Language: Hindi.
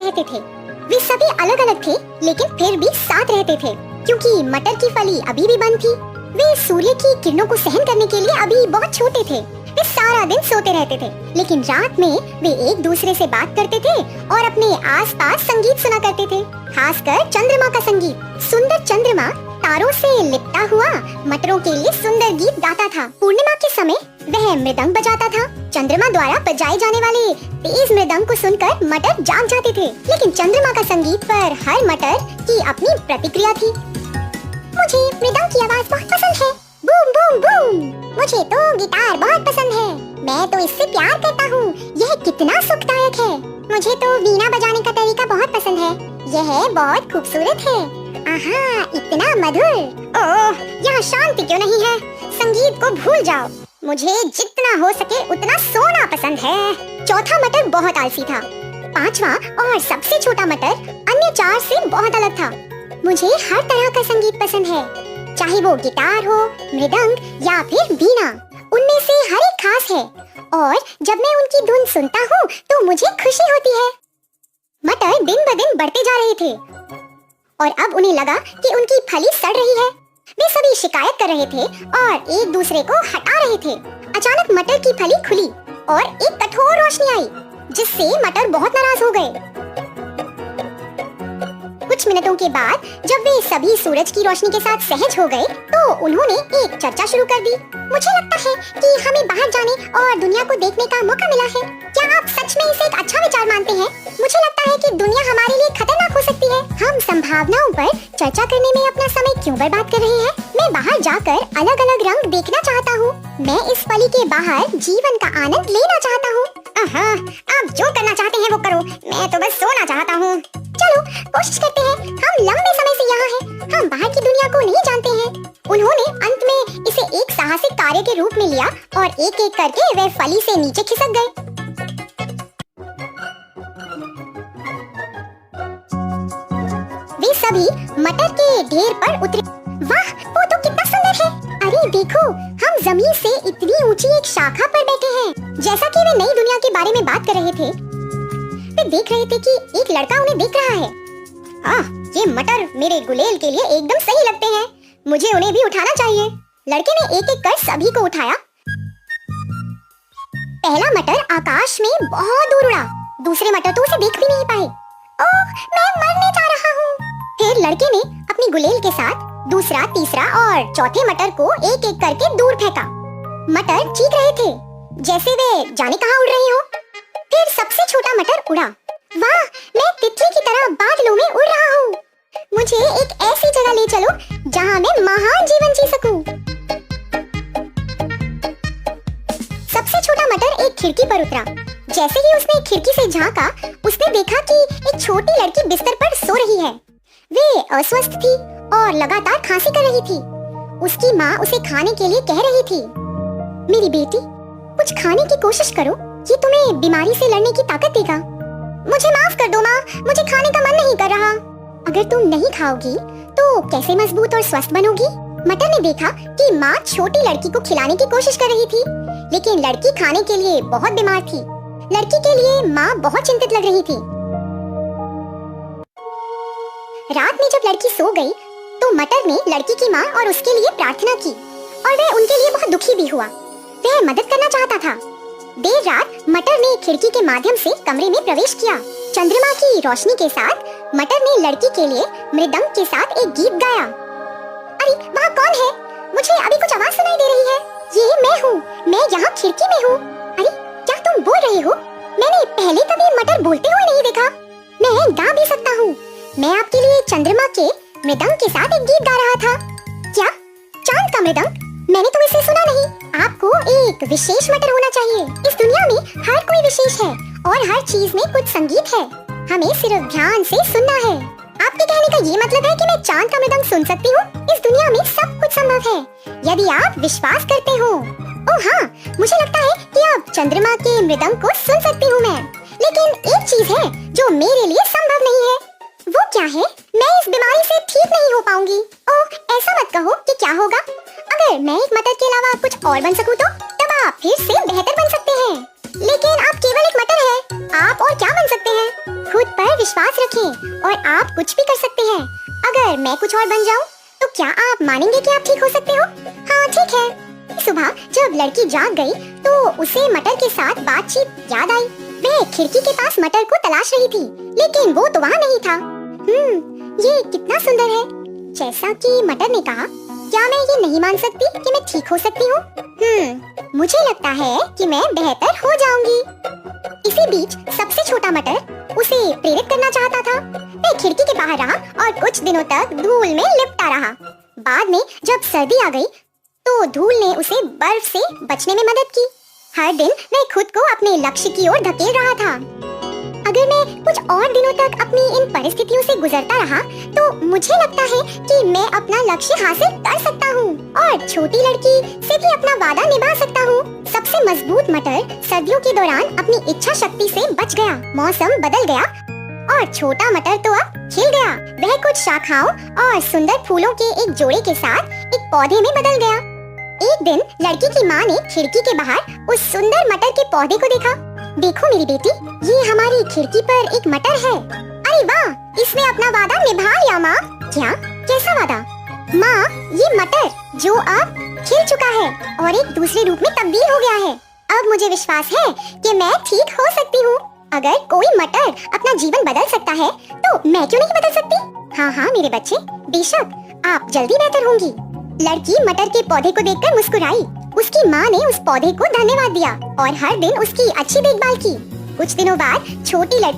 रहते थे। वे सभी अलग अलग थे लेकिन फिर भी साथ रहते थे क्योंकि मटर की फली अभी भी बंद थी। वे सूर्य की किरणों को सहन करने के लिए अभी बहुत छोटे थे। वे सारा दिन सोते रहते थे लेकिन रात में वे एक दूसरे से बात करते थे और अपने आसपास संगीत सुना करते थे, खासकर चंद्रमा का संगीत। सुंदर चंद्रमा तारों से लिपटा हुआ मटरों के लिए सुंदर गीत गाता था। पूर्णिमा के समय वह मृदंग बजाता था। चंद्रमा द्वारा बजाए जाने वाले तेज मृदंग को सुनकर मटर जाग जाते थे, लेकिन चंद्रमा का संगीत पर हर मटर की अपनी प्रतिक्रिया थी। मुझे मृदंग की आवाज बहुत पसंद है, बूम बूम बूम। मुझे तो गिटार बहुत पसंद है, मैं तो इससे प्यार करता हूँ, यह कितना सुखदायक है। मुझे तो वीणा बजाने का तरीका बहुत पसंद है, यह बहुत खूबसूरत है। आहा, इतना मधुर। ओह, यहाँ शांति क्यों नहीं है? संगीत को भूल जाओ। मुझे जितना हो सके उतना सोना पसंद है। चौथा मटर बहुत आलसी था। पांचवा और सबसे छोटा मटर अन्य चार से बहुत अलग था। मुझे हर तरह का संगीत पसंद है, चाहे वो गिटार हो, मृदंग या फिर वीणा। उनमें से हर एक खास है और जब मैं उनकी धुन सुनता हूँ तो मुझे खुशी होती है। मटर दिन ब दिन बढ़ते जा रहे थे और अब उन्हें लगा कि उनकी फली सड़ रही है। वे सभी शिकायत कर रहे थे और एक दूसरे को हटा रहे थे। अचानक मटर की फली खुली और एक कठोर रोशनी आई, जिससे मटर बहुत नाराज हो गए। कुछ मिनटों के बाद जब वे सभी सूरज की रोशनी के साथ सहज हो गए तो उन्होंने एक चर्चा शुरू कर दी। मुझे लगता है कि हमें बाहर जाने और दुनिया को देखने का मौका मिला है। क्या आप सच में इसे एक अच्छा विचार मानते हैं? मुझे लगता है कि दुनिया हमारे लिए खतरनाक हो सकती है। हम संभावनाओं पर चर्चा करने में अपना समय क्यों बर्बाद कर रहे हैं? मैं बाहर जाकर अलग अलग रंग देखना चाहता हूँ। मैं इस फली के बाहर जीवन का आनंद लेना चाहता हूँ। आप जो करना चाहते हैं वो करो, मैं तो बस सोना चाहता हूँ। चलो कोशिश करते हैं। हम लंबे समय से यहाँ हैं, हम बाहर की दुनिया को नहीं जानते हैं। उन्होंने अंत में इसे एक साहसिक कार्य के रूप में लिया और एक एक करके वे फली से नीचे खिसक गए। वे सभी मटर के ढेर पर उतरे। वाह, वो तो कितना सुंदर है। अरे देखो, हम जमीन से इतनी ऊंची एक शाखा पर बैठे हैं। जैसा कि वे नई दुनिया के बारे में बात कर रहे थे, वे देख रहे थे कि एक लड़का उन्हें देख रहा है। ये मटर मेरे गुलेल के लिए एकदम सही लगते हैं, मुझे उन्हें भी उठाना चाहिए। लड़के ने एक एक कर सभी को उठाया। पहला मटर आकाश में बहुत दूर उड़ा, दूसरे मटर तो उसे देख भी नहीं पाए। ओह, मैं मरने जा रहा हूँ। फिर लड़के ने अपनी गुलेल के साथ दूसरा, तीसरा और चौथे मटर को एक एक करके दूर फेंका। मटर चीख रहे थे जैसे वे जाने कहाँ उड़ रहे हो। फिर सबसे छोटा मटर उड़ा। वाह, मैं तितली की तरह बादलों में उड़ रहा हूँ। मुझे एक ऐसी जगह ले चलो जहाँ मैं महान जीवन जी सकूं। सबसे छोटा मटर एक खिड़की पर उतरा। जैसे ही उसने खिड़की से झांका, उसने देखा कि एक छोटी लड़की बिस्तर पर सो रही है। वे अस्वस्थ थी और लगातार खांसी कर रही थी। उसकी माँ उसे खाने के लिए कह रही थी, मेरी बेटी, कुछ खाने की कोशिश करो, ये तुम्हें बीमारी से लड़ने की ताकत देगा। मुझे माफ कर दो माँ, मुझे खाने का मन नहीं कर रहा। अगर तुम नहीं खाओगी तो कैसे मजबूत और स्वस्थ बनोगी? मटर ने देखा कि माँ छोटी लड़की को खिलाने की कोशिश कर रही थी, लेकिन लड़की खाने के लिए बहुत बीमार थी। लड़की के लिए माँ बहुत चिंतित लग रही थी। रात में जब लड़की सो गई तो मटर ने लड़की की माँ और उसके लिए प्रार्थना की और वह उनके लिए बहुत दुखी भी हुआ। वह मदद करना चाहता था। देर रात मटर ने खिड़की के माध्यम से कमरे में प्रवेश किया। चंद्रमा की रोशनी के साथ मटर ने लड़की के लिए मृदंग के साथ एक गीत गाया। अरे वहाँ कौन है? मुझे अभी कुछ आवाज सुनाई दे रही है। ये मैं हूँ, मैं यहाँ खिड़की में हूँ। अरे क्या तुम बोल रहे हो? मैंने पहले कभी मटर बोलते हुए नहीं देखा। मैं गा भी सकता हूँ। मैं आपके लिए चंद्रमा के मृदंग के साथ एक गीत गा रहा था। क्या चांद का मृदंग? मैंने तो इसे सुना नहीं। आपको एक विशेष मटर होना चाहिए। इस दुनिया में हर कोई विशेष है और हर चीज में कुछ संगीत है। हमें सिर्फ ध्यान से सुनना है। आपके कहने का ये मतलब है कि मैं चांद का मृदंग सुन सकती हूँ? इस दुनिया में सब कुछ संभव है यदि आप विश्वास करते हो। ओह हाँ, मुझे लगता है कि अब चंद्रमा के मृदंग को सुन सकती हूँ मैं। लेकिन एक चीज है जो मेरे लिए संभव नहीं है। वो क्या है? मैं इस बीमारी से ठीक नहीं हो पाऊंगी। ओह, ऐसा मत कहो कि क्या होगा। अगर मैं एक मटर के अलावा कुछ और बन सकूं तो तब आप फिर से बेहतर बन सकते हैं। लेकिन आप केवल एक मटर हैं। आप और क्या बन सकते हैं? खुद पर विश्वास रखें और आप कुछ भी कर सकते हैं। अगर मैं कुछ और बन जाऊं, तो क्या आप मानेंगे कि आप ठीक हो सकते हो? हाँ ठीक है। सुबह जब लड़की जाग गई तो उसे मटर के साथ बातचीत याद आई। वह खिड़की के पास मटर को तलाश रही थी, लेकिन वो तो वहाँ नहीं था। ये कितना सुंदर है। जैसा कि मटर ने कहा, क्या मैं ये नहीं मान सकती कि मैं ठीक हो सकती हूँ? मुझे लगता है कि मैं बेहतर हो जाऊंगी। इसी बीच सबसे छोटा मटर उसे प्रेरित करना चाहता था। वह खिड़की के बाहर रहा और कुछ दिनों तक धूल में लिपटा रहा। बाद में जब सर्दी आ गई तो धूल ने उसे बर्फ से बचने में मदद की। हर दिन वह खुद को अपने लक्ष्य की ओर धकेल रहा था। अगर मैं कुछ और दिनों तक अपनी इन परिस्थितियों से गुजरता रहा तो मुझे लगता है कि मैं अपना लक्ष्य हासिल कर सकता हूँ और छोटी लड़की से भी अपना वादा निभा सकता हूँ। सबसे मजबूत मटर सर्दियों के दौरान अपनी इच्छा शक्ति से बच गया। मौसम बदल गया और छोटा मटर तो अब खिल गया। वह कुछ शाखाओं और सुंदर फूलों के एक जोड़े के साथ एक पौधे में बदल गया। एक दिन लड़की की माँ ने खिड़की के बाहर उस सुंदर मटर के पौधे को देखा। देखो मेरी बेटी, ये हमारी खिड़की पर एक मटर है। अरे वाह, इसने अपना वादा निभा लिया माँ। क्या? कैसा वादा? माँ, ये मटर जो अब खिल चुका है और एक दूसरे रूप में तब्दील हो गया है। अब मुझे विश्वास है कि मैं ठीक हो सकती हूँ। अगर कोई मटर अपना जीवन बदल सकता है तो मैं क्यों नहीं बदल सकती? हाँ हाँ मेरे बच्चे, बेशक आप जल्दी बेहतर होंगी। लड़की मटर के पौधे को देखकर मुस्कुराई। उसकी माँ ने उस पौधे को धन्यवाद दिया और हर दिन उसकी अच्छी देखभाल की। कुछ दिनों बाद छोटी लड़की